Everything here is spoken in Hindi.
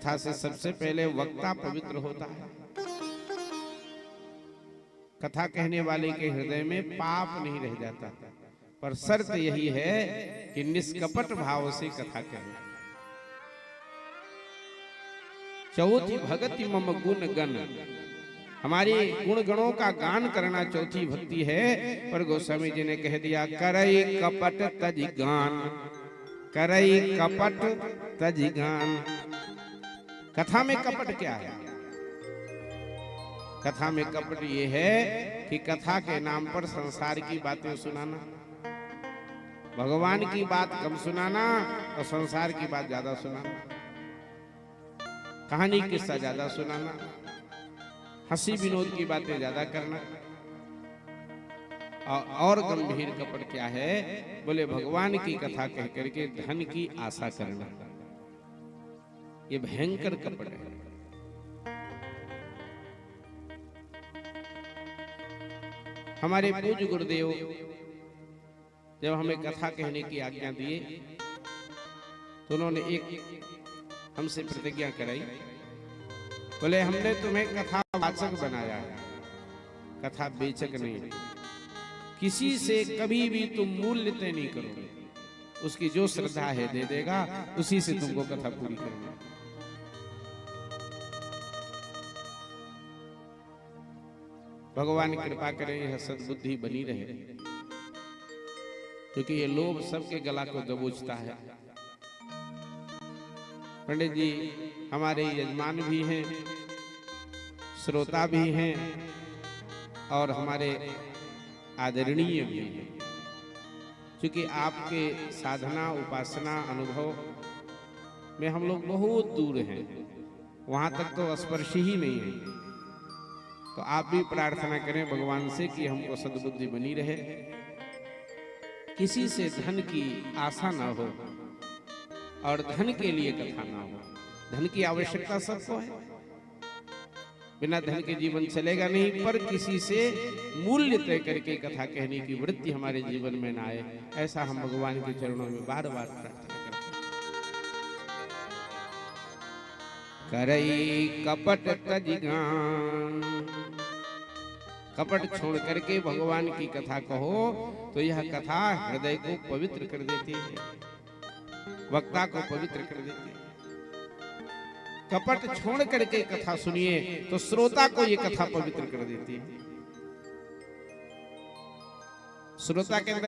कथा से सबसे पहले वक्ता पवित्र होता है। कथा कहने वाले के हृदय में पाप नहीं रह जाता, पर शर्त यही है कि निष्कपट भाव से कथा करें। चौथी भक्ति मम गुण गण, हमारे गुण गणों का गान करना चौथी भक्ति है। पर गोस्वामी जी ने कह दिया करई कपट तज गान, करई कपट तज गान। कथा में कपट क्या है? कथा में कपट ये है कि कथा के नाम पर संसार की बातें सुनाना, भगवान की बात कम सुनाना और संसार की बात ज्यादा सुनाना, कहानी किस्सा ज्यादा सुनाना, हंसी विनोद की बातें ज्यादा करना। और गंभीर कपट क्या है? बोले भगवान की कथा कह करके धन की आशा करना। ये भयंकर कपट है। हमारे पूज्य गुरुदेव जब हमें कथा कहने की आज्ञा दिए तो उन्होंने एक हमसे प्रतिज्ञा कराई। बोले हमने तुम्हें कथा वाचक बनाया है, कथा बेचक नहीं। किसी से कभी भी तुम मूल्य तय नहीं करोगे, उसकी जो श्रद्धा है दे देगा, उसी से तुमको कथा पूरी करनी। भगवान कृपा करें यह सद्बुद्धि बनी रहे, क्योंकि ये लोभ सबके गला को दबोचता है। पंडित जी हमारे यजमान भी हैं, श्रोता भी हैं और हमारे आदरणीय भी हैं। क्योंकि आपके साधना उपासना अनुभव में हम लोग बहुत दूर हैं, वहां तक तो स्पर्श ही नहीं है। तो आप भी प्रार्थना करें भगवान से कि हमको सद्बुद्धि बनी रहे, किसी से धन की आशा ना हो और धन के लिए कथा ना हो। धन की आवश्यकता सबको है, बिना धन के जीवन चलेगा नहीं, पर किसी से मूल्य तय करके कथा कहने की वृत्ति हमारे जीवन में ना आए, ऐसा हम भगवान के चरणों में बार बार प्रार्थना करते हैं। करई कपट तज गान, कपट छोड़ करके भगवान की कथा कहो तो यह कथा हृदय को पवित्र कर देती है, वक्ता को पवित्र कर देती है। कपट छोड़ करके कथा सुनिए तो श्रोता को यह कथा पवित्र कर देती है। श्रोता के अंदर